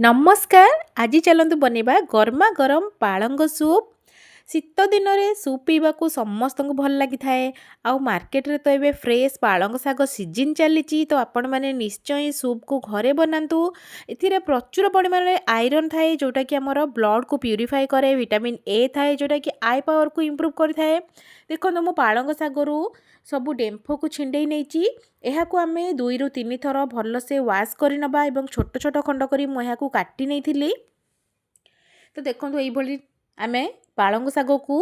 ନମସ୍କାର। ଆଜି ଚାଲନ୍ତୁ ବନେଇବା ଗରମା ଗରମ ପାଳଙ୍ଗ ସୁପ୍। ଶୀତ ଦିନରେ ସୁପ୍ ପିଇବାକୁ ସମସ୍ତଙ୍କୁ ଭଲ ଲାଗିଥାଏ। ଆଉ ମାର୍କେଟରେ ତ ଏବେ ଫ୍ରେଶ୍ ପାଳଙ୍ଗ ଶାଗ ସିଜିନ୍ ଚାଲିଛି, ତ ଆପଣମାନେ ନିଶ୍ଚୟ ସୁପ୍କୁ ଘରେ ବନାନ୍ତୁ। ଏଥିରେ ପ୍ରଚୁର ପରିମାଣରେ ଆଇରନ୍ ଥାଏ, ଯେଉଁଟାକି ଆମର ବ୍ଲଡ଼କୁ ପ୍ୟୁରିଫାଏ କରେ। ଭିଟାମିନ୍ ଏ ଥାଏ, ଯେଉଁଟାକି ଆଇ ପାୱାରକୁ ଇମ୍ପ୍ରୁଭ୍ କରିଥାଏ। ଦେଖନ୍ତୁ, ମୁଁ ପାଳଙ୍ଗ ଶାଗରୁ ସବୁ ଡେମ୍ଫକୁ ଛିଣ୍ଡେଇ ନେଇଛି। ଏହାକୁ ଆମେ 2ରୁ 3 ଥର ଭଲସେ ୱାଶ୍ କରିନେବା ଏବଂ ଛୋଟ ଛୋଟ ଖଣ୍ଡ କରି ମୁଁ ଏହାକୁ କାଟି ନେଇଥିଲି। ତ ଦେଖନ୍ତୁ, ଏଇଭଳି ଆମେ ପାଳଙ୍ଗ ଶାଗକୁ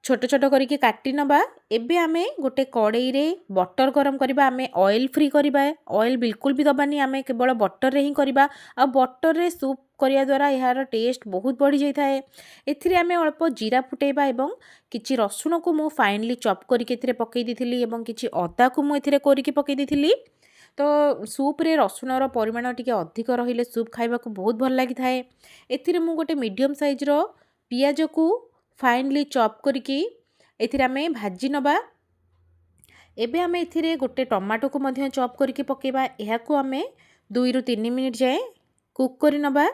ଛୋଟ ଛୋଟ କରିକି କାଟି ନେବା। ଏବେ ଆମେ ଗୋଟେ କଡ଼େଇରେ ବଟର ଗରମ କରିବା। ଆମେ ଅଏଲ୍ ଫ୍ରି କରିବା, ଅଏଲ୍ ବିଲକୁଲ ବି ଦେବାନି, ଆମେ କେବଳ ବଟରରେ ହିଁ କରିବା। ଆଉ ବଟରରେ ସୁପ୍ କରିବା ଦ୍ୱାରା ଏହାର ଟେଷ୍ଟ ବହୁତ ବଢ଼ିଯାଇଥାଏ। ଏଥିରେ ଆମେ ଅଳ୍ପ ଜିରା ଫୁଟେଇବା ଏବଂ କିଛି ରସୁଣକୁ ମୁଁ ଫାଇନଲି ଚପ୍ କରିକି ଏଥିରେ ପକାଇ ଦେଇଥିଲି ଏବଂ କିଛି ଅଦାକୁ ମୁଁ ଏଥିରେ କୋରିକି ପକାଇ ଦେଇଥିଲି। ତ ସୁପ୍ରେ ରସୁଣର ପରିମାଣ ଟିକେ ଅଧିକ ରହିଲେ ସୁପ୍ ଖାଇବାକୁ ବହୁତ ଭଲ ଲାଗିଥାଏ। ଏଥିରେ ମୁଁ ଗୋଟେ ମିଡ଼ିୟମ୍ ସାଇଜ୍ର ପିଆଜକୁ ଫାଇନଲି ଚପ୍ କରିକି ଏଥିରେ ଆମେ ଭାଜି ନେବା। ଏବେ ଆମେ ଏଥିରେ ଗୋଟେ ଟମାଟୋକୁ ମଧ୍ୟ ଚପ୍ କରିକି ପକାଇବା। ଏହାକୁ ଆମେ 2ରୁ 3 ମିନିଟ୍ ଯାଏଁ କୁକ୍ କରି ନେବା।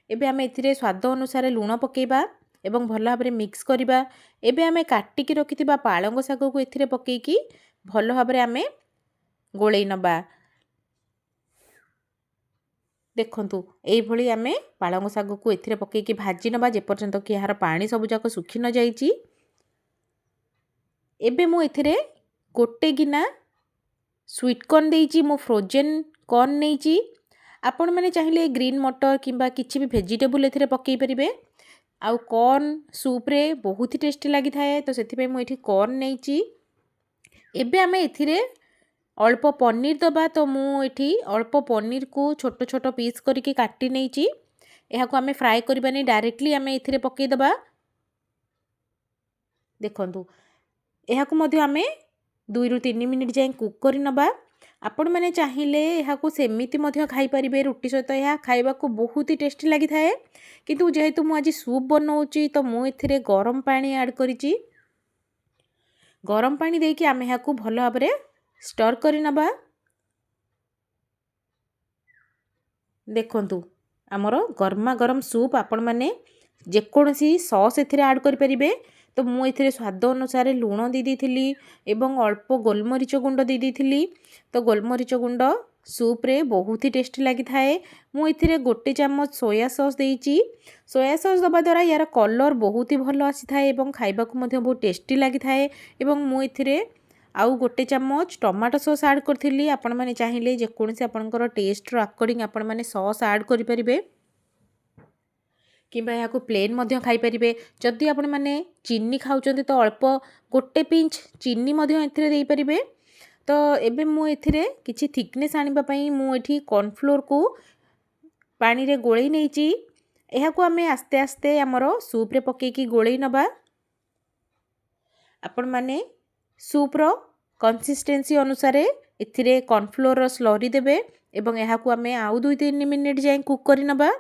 ଏବେ ଆମେ ଏଥିରେ ସ୍ୱାଦ ଅନୁସାରେ ଲୁଣ ପକାଇବା ଏବଂ ଭଲ ଭାବରେ ମିକ୍ସ କରିବା। ଏବେ ଆମେ କାଟିକି ରଖିଥିବା ପାଳଙ୍ଗ ଶାଗକୁ ଏଥିରେ ପକାଇକି ଭଲ ଭାବରେ ଆମେ ଗୋଳେଇ ନେବା। ଦେଖନ୍ତୁ, ଏଇଭଳି ଆମେ ପାଳଙ୍ଗ ଶାଗକୁ ଏଥିରେ ପକାଇକି ଭାଜି ନେବା ଯେପର୍ଯ୍ୟନ୍ତ କି ଏହାର ପାଣି ସବୁଯାକ ଶୁଖି ନ ଯାଇଛି। ଏବେ ମୁଁ ଏଥିରେ ଗୋଟେ ଗିନା ସ୍ୱିଟ୍ କର୍ନ ଦେଇଛି, ମୁଁ ଫ୍ରୋଜେନ୍ କର୍ନ ନେଇଛି। ଆପଣମାନେ ଚାହିଁଲେ ଗ୍ରୀନ୍ ମଟର କିମ୍ବା କିଛି ବି ଭେଜିଟେବୁଲ୍ ଏଥିରେ ପକାଇ ପାରିବେ। ଆଉ କର୍ନ ସୁପ୍ରେ ବହୁତ ଟେଷ୍ଟି ଲାଗିଥାଏ, ତ ସେଥିପାଇଁ ମୁଁ ଏଠି କର୍ନ ନେଇଛି। ଏବେ ଆମେ ଏଥିରେ ଅଳ୍ପ ପନିର ଦେବା। ତ ମୁଁ ଏଠି ଅଳ୍ପ ପନିରକୁ ଛୋଟ ଛୋଟ ପିସ୍ କରିକି କାଟି ନେଇଛି। ଏହାକୁ ଆମେ ଫ୍ରାଏ କରିବାନି, ଡାଇରେକ୍ଟଲି ଆମେ ଏଥିରେ ପକାଇଦେବା। ଦେଖନ୍ତୁ, ଏହାକୁ ମଧ୍ୟ ଆମେ 2ରୁ 3 ମିନିଟ୍ ଯାଏଁ କୁକ୍ କରି ନେବା। ଆପଣମାନେ ଚାହିଁଲେ ଏହାକୁ ସେମିତି ମଧ୍ୟ ଖାଇପାରିବେ, ରୁଟି ସହିତ ଏହା ଖାଇବାକୁ ବହୁତ ହି ଟେଷ୍ଟି ଲାଗିଥାଏ। କିନ୍ତୁ ଯେହେତୁ ମୁଁ ଆଜି ସୁପ୍ ବନାଉଛି, ତ ମୁଁ ଏଥିରେ ଗରମ ପାଣି ଆଡ଼୍ କରିଛି। ଗରମ ପାଣି ଦେଇକି ଆମେ ଏହାକୁ ଭଲ ଭାବରେ ଷ୍ଟର୍ କରି ନେବା। ଦେଖନ୍ତୁ, ଆମର ଗରମା ଗରମ ସୁପ୍। ଆପଣମାନେ ଯେକୌଣସି ସସ୍ ଏଥିରେ ଆଡ଼୍ କରିପାରିବେ। ତ ମୁଁ ଏଥିରେ ସ୍ୱାଦ ଅନୁସାରେ ଲୁଣ ଦେଇଥିଲି ଏବଂ ଅଳ୍ପ ଗୋଲମରିଚ ଗୁଣ୍ଡ ଦେଇଥିଲି। ତ ଗୋଲମରିଚ ଗୁଣ୍ଡ ସୁପ୍ରେ ବହୁତ ହି ଟେଷ୍ଟି ଲାଗିଥାଏ। ମୁଁ ଏଥିରେ ଗୋଟେ ଚାମଚ ସୋୟା ସସ୍ ଦେଇଛି। ସୋୟା ସସ୍ ଦେବା ଦ୍ୱାରା ୟାର କଲର୍ ବହୁତ ହି ଭଲ ଆସିଥାଏ ଏବଂ ଖାଇବାକୁ ମଧ୍ୟ ବହୁତ ଟେଷ୍ଟି ଲାଗିଥାଏ। ଏବଂ ମୁଁ ଏଥିରେ ଆଉ ଗୋଟେ ଚାମଚ ଟମାଟୋ ସସ୍ ଆଡ଼୍ କରିଥିଲି। ଆପଣମାନେ ଚାହିଁଲେ ଯେକୌଣସି ଆପଣଙ୍କର ଟେଷ୍ଟର ଆକର୍ଡ଼ିଂ ଆପଣମାନେ ସସ୍ ଆଡ଼୍ କରିପାରିବେ କିମ୍ବା ଏହାକୁ ପ୍ଲେନ୍ ମଧ୍ୟ ଖାଇପାରିବେ। ଯଦି ଆପଣମାନେ ଚିନି ଖାଉଛନ୍ତି ତ ଅଳ୍ପ ଗୋଟେ ପିଞ୍ଚ ଚିନି ମଧ୍ୟ ଏଥିରେ ଦେଇପାରିବେ। ତ ଏବେ ମୁଁ ଏଥିରେ କିଛି ଥିକନେସ୍ ଆଣିବା ପାଇଁ ମୁଁ ଏଠି କର୍ଣ୍ଣଫ୍ଲୋରକୁ ପାଣିରେ ଗୋଳେଇ ନେଇଛି। ଏହାକୁ ଆମେ ଆସ୍ତେ ଆସ୍ତେ ଆମର ସୁପ୍ରେ ପକାଇକି ଗୋଳେଇ ନେବା। ଆପଣମାନେ ସୁପ୍ର କନସିଷ୍ଟେନ୍ସି ଅନୁସାରେ ଏଥିରେ କର୍ଣ୍ଣଫ୍ଲୋରର ସ୍ଲରି ଦେବେ ଏବଂ ଏହାକୁ ଆମେ ଆଉ 2-3 ମିନିଟ୍ ଯାଏଁ କୁକ୍ କରି ନେବା।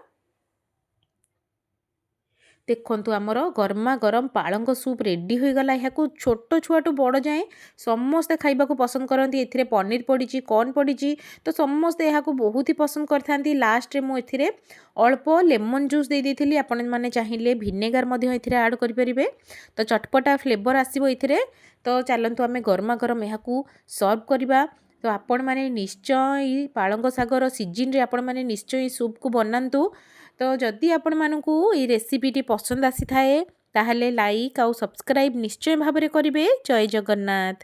ଦେଖନ୍ତୁ, ଆମର ଗରମା ଗରମ ପାଳଙ୍ଗ ସୁପ୍ ରେଡ଼ି ହୋଇଗଲା। ଏହାକୁ ଛୋଟ ଛୁଆଠୁ ବଡ଼ ଯାଏଁ ସମସ୍ତେ ଖାଇବାକୁ ପସନ୍ଦ କରନ୍ତି। ଏଥିରେ ପନିର ପଡ଼ିଛି, କର୍ନ ପଡ଼ିଛି, ତ ସମସ୍ତେ ଏହାକୁ ବହୁତ ହି ପସନ୍ଦ କରିଥାନ୍ତି। ଲାଷ୍ଟରେ ମୁଁ ଏଥିରେ ଅଳ୍ପ ଲେମନ୍ ଜୁସ୍ ଦେଇଥିଲି। ଆପଣମାନେ ଚାହିଁଲେ ଭିନେଗାର ମଧ୍ୟ ଏଥିରେ ଆଡ଼୍ କରିପାରିବେ, ତ ଚଟପଟା ଫ୍ଲେଭର ଆସିବ ଏଥିରେ। ତ ଚାଲନ୍ତୁ ଆମେ ଗରମା ଗରମ ଏହାକୁ ସର୍ଭ କରିବା। ତ ଆପଣମାନେ ନିଶ୍ଚୟ ଏଇ ପାଳଙ୍ଗ ଶାଗର ସିଜିନ୍ରେ ଆପଣମାନେ ନିଶ୍ଚୟ ଏଇ ସୁପ୍କୁ ବନାନ୍ତୁ। ତ ଯଦି ଆପଣମାନଙ୍କୁ ଏଇ ରେସିପିଟି ପସନ୍ଦ ଆସିଥାଏ, ତାହେଲେ ଲାଇକ୍ ଆଉ ସବସ୍କ୍ରାଇବ୍ ନିଶ୍ଚୟ ଭାବରେ କରିବେ। ଜୟ ଜଗନ୍ନାଥ।